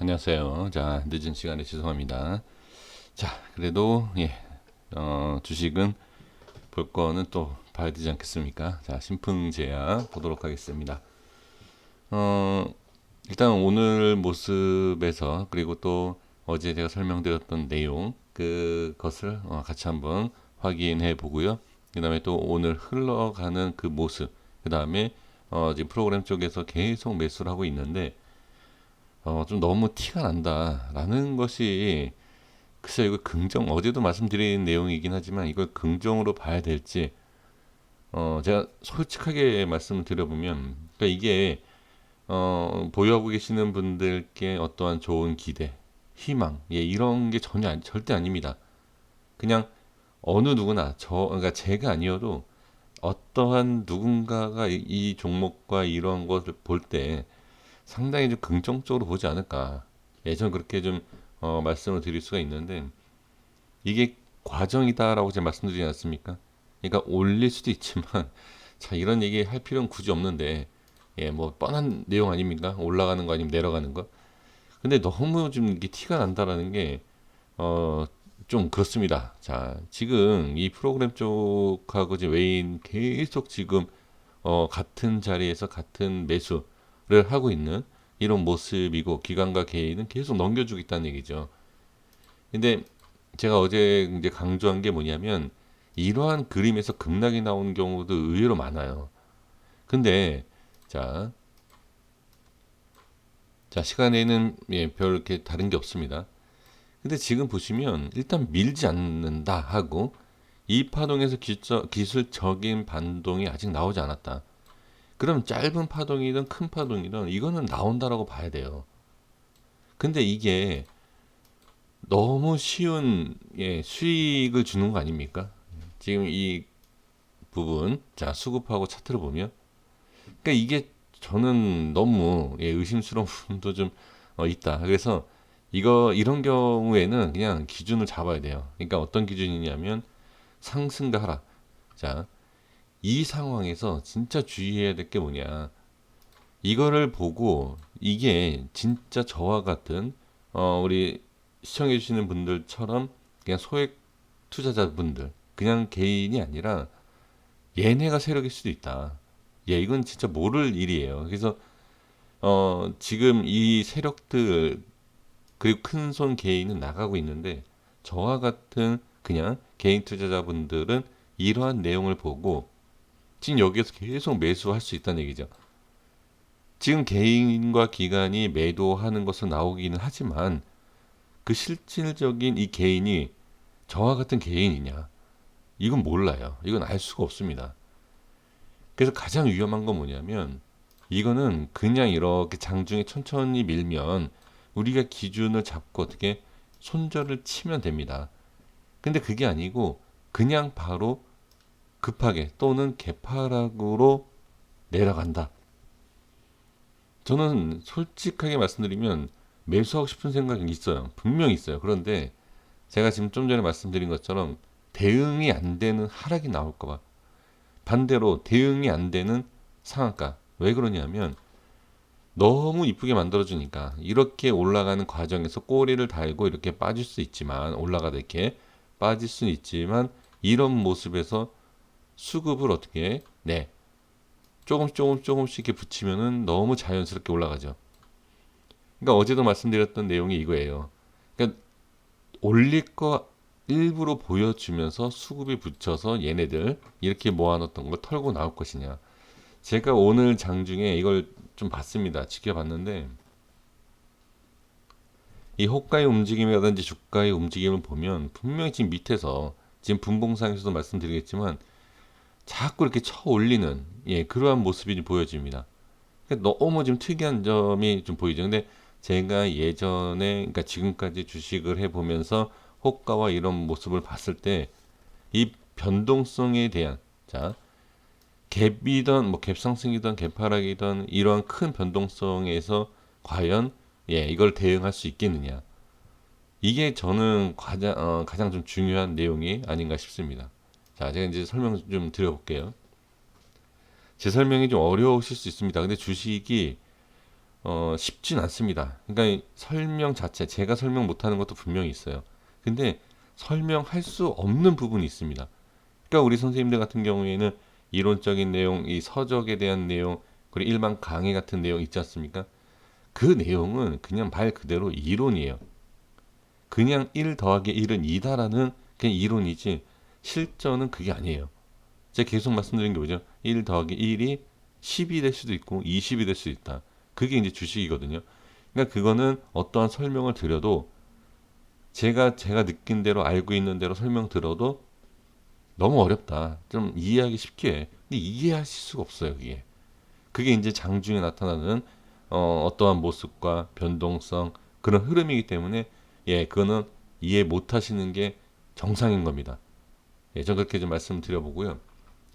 안녕하세요. 자, 늦은 시간에 죄송합니다. 자, 그래도 주식은 볼 거는 또 봐야 되지 않겠습니까? 자, 신풍제약 보도록 하겠습니다. 어, 일단 오늘 모습에서 그리고 또 어제 제가 설명드렸던 내용 그것을 같이 한번 확인해 보고요. 그다음에 또 오늘 흘러가는 그 모습, 그다음에 지금 프로그램 쪽에서 계속 매수를 하고 있는데 좀 너무 티가 난다라는 것이 글쎄요, 이거 어제도 말씀드린 내용이긴 하지만 이걸 긍정으로 봐야 될지, 제가 솔직하게 말씀을 드려보면, 그러니까 이게, 보유하고 계시는 분들께 어떠한 좋은 기대, 희망, 이런 게 절대 아닙니다. 그냥 어느 누구나, 그러니까 제가 아니어도 어떠한 누군가가 이 종목과 이런 것을 볼 때 상당히 좀 긍정적으로 보지 않을까. 저는 그렇게 좀, 말씀을 드릴 수가 있는데, 이게 과정이다라고 제가 말씀드리지 않았습니까? 그러니까 올릴 수도 있지만 자 이런 얘기 할 필요는 굳이 없는데 뭐 뻔한 내용 아닙니까? 올라가는 거 아니면 내려가는 거. 근데 너무 좀 이게 티가 난다라는 게 좀 그렇습니다. 자 지금 이 프로그램 쪽하고 이제 외인 계속 지금 같은 자리에서 같은 매수를 하고 있는 이런 모습이고 기관과 개인은 계속 넘겨주고 있다는 얘기죠. 근데 제가 어제 이제 강조한 게 뭐냐면 이러한 그림에서 급락이 나오는 경우도 의외로 많아요. 근데 자, 자 시간에는 별 이렇게 다른 게 없습니다. 근데 지금 보시면 일단 밀지 않는다 하고 이 파동에서 기술적인 반동이 아직 나오지 않았다. 그럼 짧은 파동이든 큰 파동이든 이거는 나온다라고 봐야 돼요. 근데 이게 너무 쉬운 수익을 주는 거 아닙니까? 지금 이 부분, 자, 수급하고 차트를 보면, 그러니까 이게 저는 너무 의심스러운 부분도 좀 있다. 그래서 이런 경우에는 그냥 기준을 잡아야 돼요. 그러니까 어떤 기준이냐면 상승과 하락. 자, 이 상황에서 진짜 주의해야 될 게 뭐냐. 이거를 보고 이게 진짜 저와 같은 우리 시청해 주시는 분들처럼 그냥 소액 투자자분들, 그냥 개인이 아니라 얘네가 세력일 수도 있다. 이건 진짜 모를 일이에요. 그래서 지금 이 세력들 그리고 큰 손 개인은 나가고 있는데 저와 같은 그냥 개인 투자자분들은 이러한 내용을 보고 지금 여기에서 계속 매수할 수 있다는 얘기죠. 지금 개인과 기관이 매도하는 것은 나오기는 하지만 그 실질적인 이 개인이 저와 같은 개인이냐? 이건 몰라요. 이건 알 수가 없습니다. 그래서 가장 위험한 건 뭐냐면 이거는 그냥 이렇게 장중에 천천히 밀면 우리가 기준을 잡고 어떻게 손절을 치면 됩니다. 근데 그게 아니고 그냥 바로 급하게 또는 개파락으로 내려간다. 저는 솔직하게 말씀드리면 매수하고 싶은 생각이 있어요. 분명히 있어요. 그런데 제가 지금 좀 전에 말씀드린 것처럼 대응이 안 되는 하락이 나올까 봐. 반대로 대응이 안 되는 상한가. 왜 그러냐면 너무 이쁘게 만들어주니까 이렇게 올라가는 과정에서 꼬리를 달고 이렇게 빠질 수 있지만 올라가다 이렇게 빠질 수는 있지만 이런 모습에서 수급을 어떻게 해? 네. 조금씩 이렇게 붙이면은 너무 자연스럽게 올라가죠. 그러니까 어제도 말씀드렸던 내용이 이거예요. 그러니까 올릴 거 일부러 보여주면서 수급이 붙여서 얘네들 이렇게 모아놓던 걸 털고 나올 것이냐. 제가 오늘 장중에 이걸 좀 봤습니다. 지켜봤는데 이 호가의 움직임이라든지 주가의 움직임을 보면 분명히 지금 밑에서 지금 분봉상에서도 말씀드리겠지만 자꾸 이렇게 쳐 올리는 그러한 모습이 좀 보여집니다. 그러니까 너무 좀 특이한 점이 좀 보이죠. 근데 제가 예전에 그러니까 지금까지 주식을 해보면서 호가와 이런 모습을 봤을 때 이 변동성에 대한 자 갭이던 뭐 갭상승이던 갭하락이던 이러한 큰 변동성에서 과연 이걸 대응할 수 있겠느냐, 이게 저는 가장 좀 중요한 내용이 아닌가 싶습니다. 자 제가 이제 설명 좀 드려볼게요. 제 설명이 좀 어려우실 수 있습니다. 근데 주식이 쉽진 않습니다. 그러니까 설명 자체, 제가 설명 못하는 것도 분명히 있어요. 근데 설명할 수 없는 부분이 있습니다. 그러니까 우리 선생님들 같은 경우에는 이론적인 내용, 이 서적에 대한 내용, 그리고 일반 강의 같은 내용 있지 않습니까? 그 내용은 그냥 말 그대로 이론이에요. 그냥 1 더하기 1은 2다라는 그냥 이론이지 실전은 그게 아니에요. 제가 계속 말씀드린 게 뭐죠? 1 더하기 1이 10이 될 수도 있고 20이 될 수도 있다. 그게 이제 주식이거든요. 그러니까 그거는 어떠한 설명을 드려도 제가 느낀 대로 알고 있는 대로 설명 들어도 너무 어렵다. 좀 이해하기 쉽게 해. 근데 이해하실 수가 없어요, 그게. 그게 이제 장중에 나타나는 어떠한 모습과 변동성 그런 흐름이기 때문에 그거는 이해 못 하시는 게 정상인 겁니다. 전 그렇게 좀 말씀드려보고요.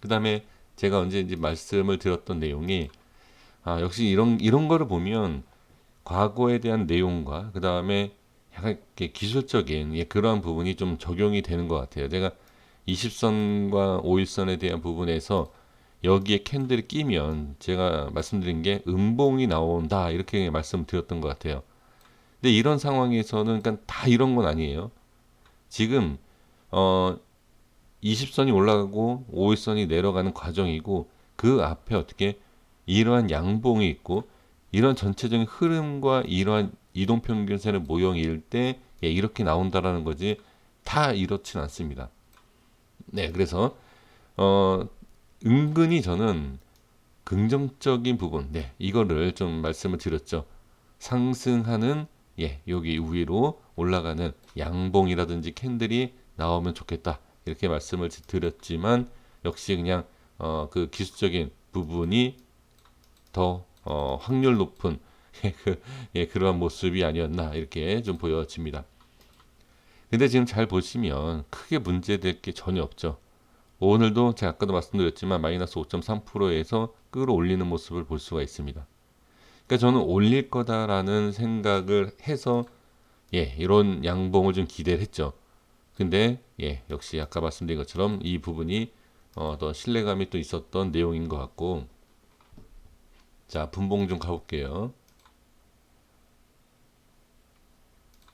그 다음에 제가 언제 이제 말씀을 드렸던 내용이 역시 이런 거를 보면 과거에 대한 내용과 그 다음에 약간 이렇게 기술적인 그러한 부분이 좀 적용이 되는 것 같아요. 제가 20선과 5일선에 대한 부분에서 여기에 캔들이 끼면 제가 말씀드린 게 음봉이 나온다 이렇게 말씀드렸던 것 같아요. 근데 이런 상황에서는 그러니까 다 이런 건 아니에요. 지금 어 20선이 올라가고 5일선이 내려가는 과정이고 그 앞에 어떻게 이러한 양봉이 있고 이런 전체적인 흐름과 이러한 이동평균선의 모형일 때 이렇게 나온다라는 거지 다 이렇진 않습니다. 네, 그래서 어, 은근히 저는 긍정적인 부분, 이거를 좀 말씀을 드렸죠. 상승하는 여기 위로 올라가는 양봉이라든지 캔들이 나오면 좋겠다. 이렇게 말씀을 드렸지만 역시 그냥 그 기술적인 부분이 더 확률 높은 그러한 모습이 아니었나 이렇게 좀 보여집니다. 근데 지금 잘 보시면 크게 문제될 게 전혀 없죠. 오늘도 제가 아까도 말씀드렸지만 마이너스 5.3%에서 끌어올리는 모습을 볼 수가 있습니다. 그러니까 저는 올릴 거다라는 생각을 해서 이런 양봉을 좀 기대를 했죠. 근데 역시 아까 말씀드린 것처럼 이 부분이 더 신뢰감이 또 있었던 내용인 것 같고, 자 분봉 좀 가볼게요.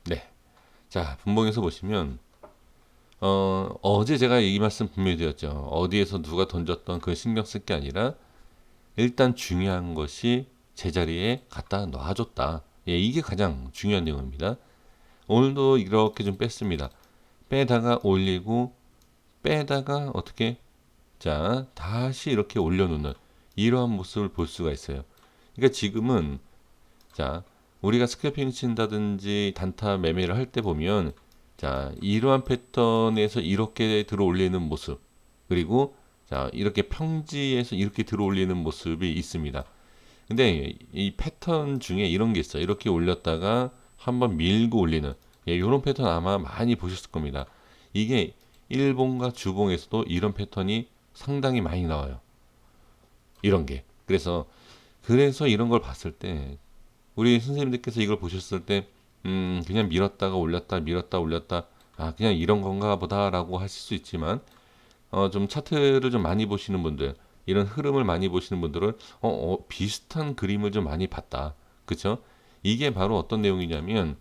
네, 자 분봉에서 보시면 어제 제가 이 말씀 분명히 드렸죠. 어디에서 누가 던졌던 그 신경 쓸 게 아니라 일단 중요한 것이 제자리에 갖다 놔줬다. 이게 가장 중요한 내용입니다. 오늘도 이렇게 좀 뺐습니다. 빼다가 올리고 빼다가 어떻게 다시 이렇게 올려놓는 이러한 모습을 볼 수가 있어요. 그러니까 지금은 우리가 스크래핑 친다든지 단타 매매를 할 때 보면 이러한 패턴에서 이렇게 들어 올리는 모습 그리고 이렇게 평지에서 이렇게 들어 올리는 모습이 있습니다. 근데 이 패턴 중에 이런 게 있어요. 이렇게 올렸다가 한번 밀고 올리는 이런 패턴 아마 많이 보셨을 겁니다. 이게 일봉과 주봉에서도 이런 패턴이 상당히 많이 나와요. 이런 게. 그래서 이런 걸 봤을 때 우리 선생님들께서 이걸 보셨을 때 그냥 밀었다가 올렸다 밀었다 올렸다 그냥 이런 건가 보다라고 하실 수 있지만 좀 차트를 좀 많이 보시는 분들 이런 흐름을 많이 보시는 분들은 비슷한 그림을 좀 많이 봤다. 그쵸? 이게 바로 어떤 내용이냐면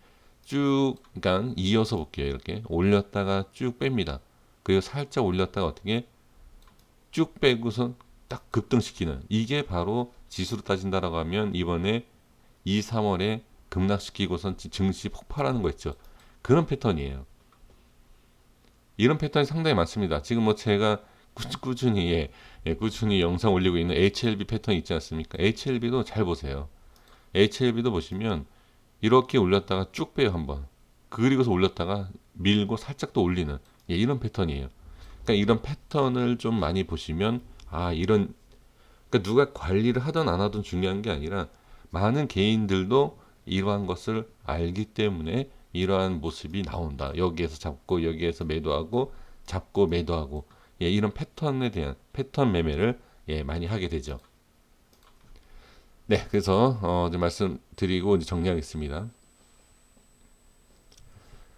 그러니까 이어서 볼게요. 이렇게 올렸다가 쭉 뺍니다. 그리고 살짝 올렸다가 어떻게 쭉 빼고선 딱 급등시키는 이게 바로 지수로 따진다라고 하면 이번에 2, 3월에 급락시키고선 증시 폭발하는 거 있죠. 그런 패턴이에요. 이런 패턴이 상당히 많습니다. 지금 뭐 제가 꾸준히 영상 올리고 있는 HLB 패턴 있지 않습니까? HLB도 잘 보세요. HLB도 보시면 이렇게 올렸다가 쭉 빼요 한번. 그리고서 올렸다가 밀고 살짝 또 올리는 이런 패턴이에요. 그러니까 이런 패턴을 좀 많이 보시면 그러니까 누가 관리를 하든 안 하든 중요한 게 아니라 많은 개인들도 이러한 것을 알기 때문에 이러한 모습이 나온다. 여기에서 잡고 여기에서 매도하고 잡고 매도하고 이런 패턴에 대한 패턴 매매를 많이 하게 되죠. 네, 그래서 이제 말씀드리고 이제 정리하겠습니다.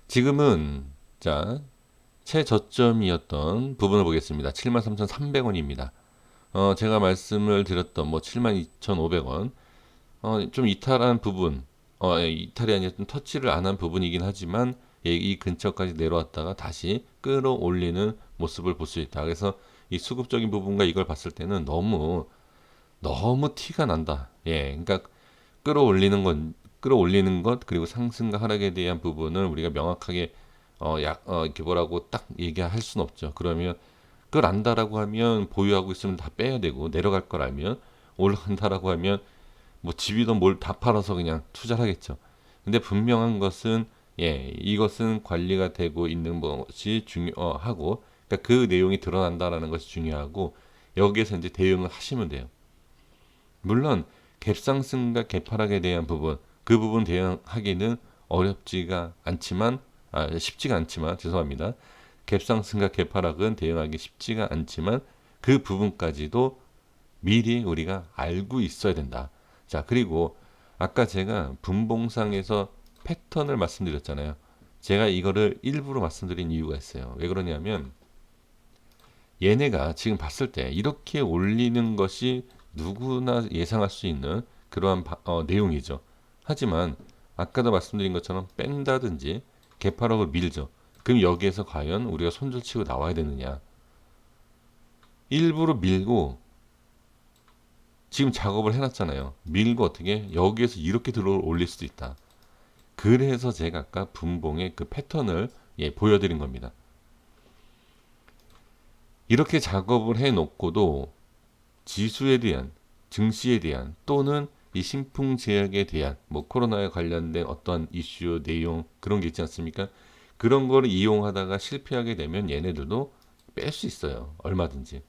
지금은 최저점이었던 부분을 보겠습니다. 73,300원입니다. 제가 말씀을 드렸던 뭐 72,500원 좀 이탈한 부분, 이탈이 아니라 좀 터치를 안 한 부분이긴 하지만 이 근처까지 내려왔다가 다시 끌어올리는 모습을 볼 수 있다. 그래서 이 수급적인 부분과 이걸 봤을 때는 너무 티가 난다. 그러니까 끌어올리는 것 그리고 상승과 하락에 대한 부분을 우리가 명확하게 이렇게 뭐라고 딱 얘기할 수는 없죠. 그러면 그걸 안다라고 하면 보유하고 있으면 다 빼야 되고 내려갈 걸 알면 올라간다라고 하면 뭐 집이든 뭘 다 팔아서 그냥 투자를 하겠죠. 근데 분명한 것은 이것은 관리가 되고 있는 것이 중요하고 그러니까 그 내용이 드러난다라는 것이 중요하고 여기에서 이제 대응을 하시면 돼요. 물론 갭상승과 갭하락에 대한 부분 그 부분 대응하기는 어렵지가 않지만 쉽지가 않지만 죄송합니다. 갭상승과 갭하락은 대응하기 쉽지가 않지만 그 부분까지도 미리 우리가 알고 있어야 된다. 자, 그리고 아까 제가 분봉상에서 패턴을 말씀드렸잖아요. 제가 이거를 일부러 말씀드린 이유가 있어요. 왜 그러냐면 얘네가 지금 봤을 때 이렇게 올리는 것이 누구나 예상할 수 있는 그러한 내용이죠. 하지만 아까도 말씀드린 것처럼 뺀다든지 개파락을 밀죠. 그럼 여기에서 과연 우리가 손절치고 나와야 되느냐? 일부러 밀고 지금 작업을 해놨잖아요. 밀고 어떻게 여기에서 이렇게 들어 올릴 수도 있다. 그래서 제가 아까 분봉의 그 패턴을 보여드린 겁니다. 이렇게 작업을 해놓고도 지수에 대한 증시에 대한 또는 이 신풍제약에 대한 뭐 코로나에 관련된 어떤 이슈 내용 그런 게 있지 않습니까? 그런 거를 이용하다가 실패하게 되면 얘네들도 뺄 수 있어요. 얼마든지.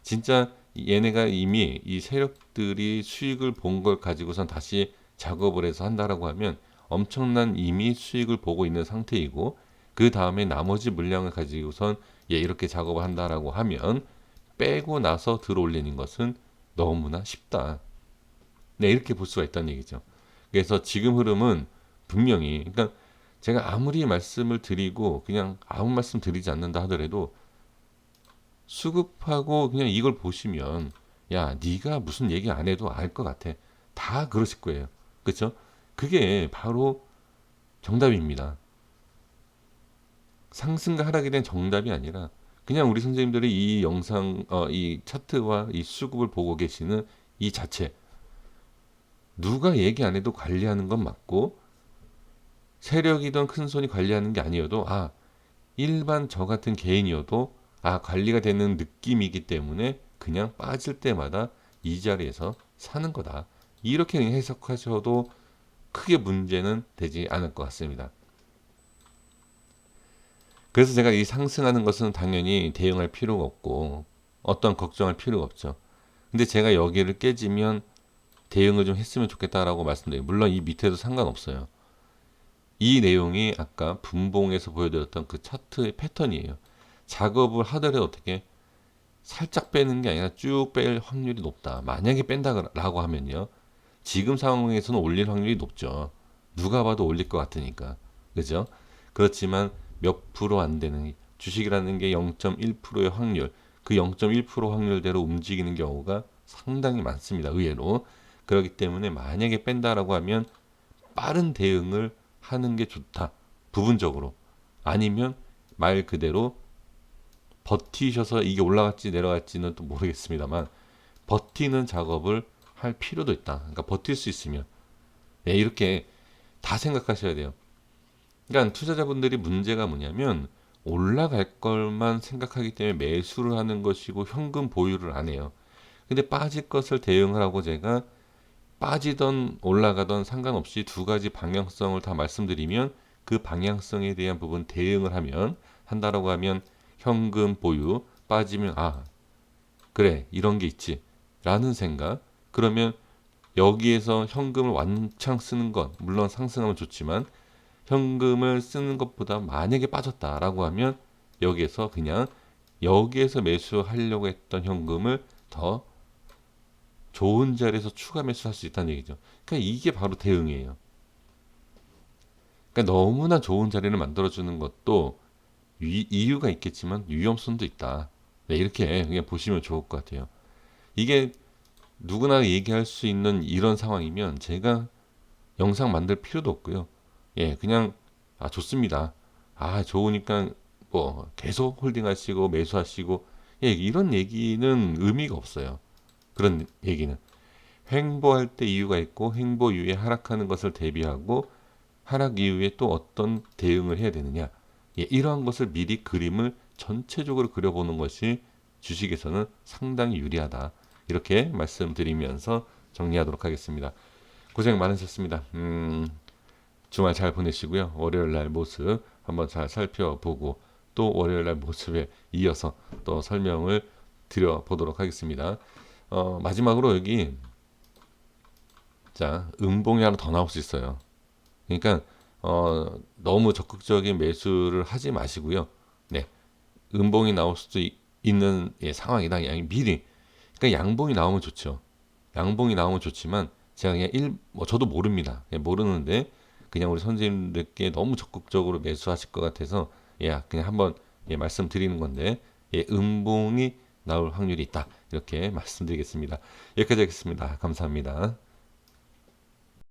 진짜 얘네가 이미 이 세력들이 수익을 본 걸 가지고선 다시 작업을 해서 한다라고 하면 엄청난 이미 수익을 보고 있는 상태이고 그 다음에 나머지 물량을 가지고선 이렇게 작업을 한다라고 하면 빼고 나서 들어올리는 것은 너무나 쉽다. 네, 이렇게 볼 수가 있다는 얘기죠. 그래서 지금 흐름은 분명히, 그러니까 제가 아무리 말씀을 드리고 그냥 아무 말씀 드리지 않는다 하더라도 수급하고 그냥 이걸 보시면 야, 네가 무슨 얘기 안 해도 알 것 같아. 다 그러실 거예요. 그렇죠? 그게 바로 정답입니다. 상승과 하락에 대한 정답이 아니라 그냥 우리 선생님들이 이 영상, 이 차트와 이 수급을 보고 계시는 이 자체 누가 얘기 안 해도 관리하는 건 맞고 세력이든 큰 손이 관리하는 게 아니어도 일반 저 같은 개인이어도 관리가 되는 느낌이기 때문에 그냥 빠질 때마다 이 자리에서 사는 거다. 이렇게 해석하셔도 크게 문제는 되지 않을 것 같습니다. 그래서 제가 이 상승하는 것은 당연히 대응할 필요가 없고 어떤 걱정할 필요가 없죠. 근데 제가 여기를 깨지면 대응을 좀 했으면 좋겠다라고 말씀드려요. 물론 이 밑에도 상관없어요. 이 내용이 아까 분봉에서 보여드렸던 그 차트의 패턴이에요. 작업을 하더라도 어떻게 살짝 빼는 게 아니라 쭉 뺄 확률이 높다. 만약에 뺀다라고 하면요. 지금 상황에서는 올릴 확률이 높죠. 누가 봐도 올릴 것 같으니까. 그죠? 그렇지만 몇 프로 안 되는 주식이라는 게 0.1%의 확률, 그 0.1% 확률대로 움직이는 경우가 상당히 많습니다. 의외로. 그렇기 때문에 만약에 뺀다라고 하면 빠른 대응을 하는 게 좋다. 부분적으로. 아니면 말 그대로 버티셔서 이게 올라갈지 내려갈지는 또 모르겠습니다만 버티는 작업을 할 필요도 있다. 그러니까 버틸 수 있으면 이렇게 다 생각하셔야 돼요. 그러니까 투자자분들이 문제가 뭐냐면 올라갈 걸만 생각하기 때문에 매수를 하는 것이고 현금 보유를 안 해요. 근데 빠질 것을 대응하라고 제가 빠지던 올라가던 상관없이 두 가지 방향성을 다 말씀드리면 그 방향성에 대한 부분 대응을 한다라고 하면 현금 보유 빠지면 그래 이런 게 있지 라는 생각 그러면 여기에서 현금을 왕창 쓰는 것 물론 상승하면 좋지만 현금을 쓰는 것보다 만약에 빠졌다라고 하면 여기에서 그냥 여기에서 매수하려고 했던 현금을 더 좋은 자리에서 추가 매수할 수 있다는 얘기죠. 그러니까 이게 바로 대응이에요. 그러니까 너무나 좋은 자리를 만들어주는 것도 이유가 있겠지만 위험성도 있다. 네, 이렇게 그냥 보시면 좋을 것 같아요. 이게 누구나 얘기할 수 있는 이런 상황이면 제가 영상 만들 필요도 없고요. 예, 그냥 좋습니다. 좋으니까 뭐 계속 홀딩하시고 매수하시고 예, 이런 얘기는 의미가 없어요. 그런 얘기는 횡보할 때 이유가 있고 횡보 이후에 하락하는 것을 대비하고 하락 이후에 또 어떤 대응을 해야 되느냐. 예, 이러한 것을 미리 그림을 전체적으로 그려보는 것이 주식에서는 상당히 유리하다. 이렇게 말씀드리면서 정리하도록 하겠습니다. 고생 많으셨습니다. 주말 잘 보내시고요. 월요일 날 모습 한번 잘 살펴보고 또 월요일 날 모습에 이어서 또 설명을 드려보도록 하겠습니다. 마지막으로 여기 자 음봉이 하나 더 나올 수 있어요. 그러니까 너무 적극적인 매수를 하지 마시고요. 네, 음봉이 나올 수도 있는 예, 상황이다. 미리 그러니까 양봉이 나오면 좋죠. 양봉이 나오면 좋지만 제가 그냥 뭐 저도 모릅니다. 모르는데 그냥 우리 선생님들께 너무 적극적으로 매수하실 것 같아서 예, 그냥 한번 예, 말씀드리는 건데 예, 음봉이 나올 확률이 있다. 이렇게 말씀드리겠습니다. 여기까지 하겠습니다. 감사합니다.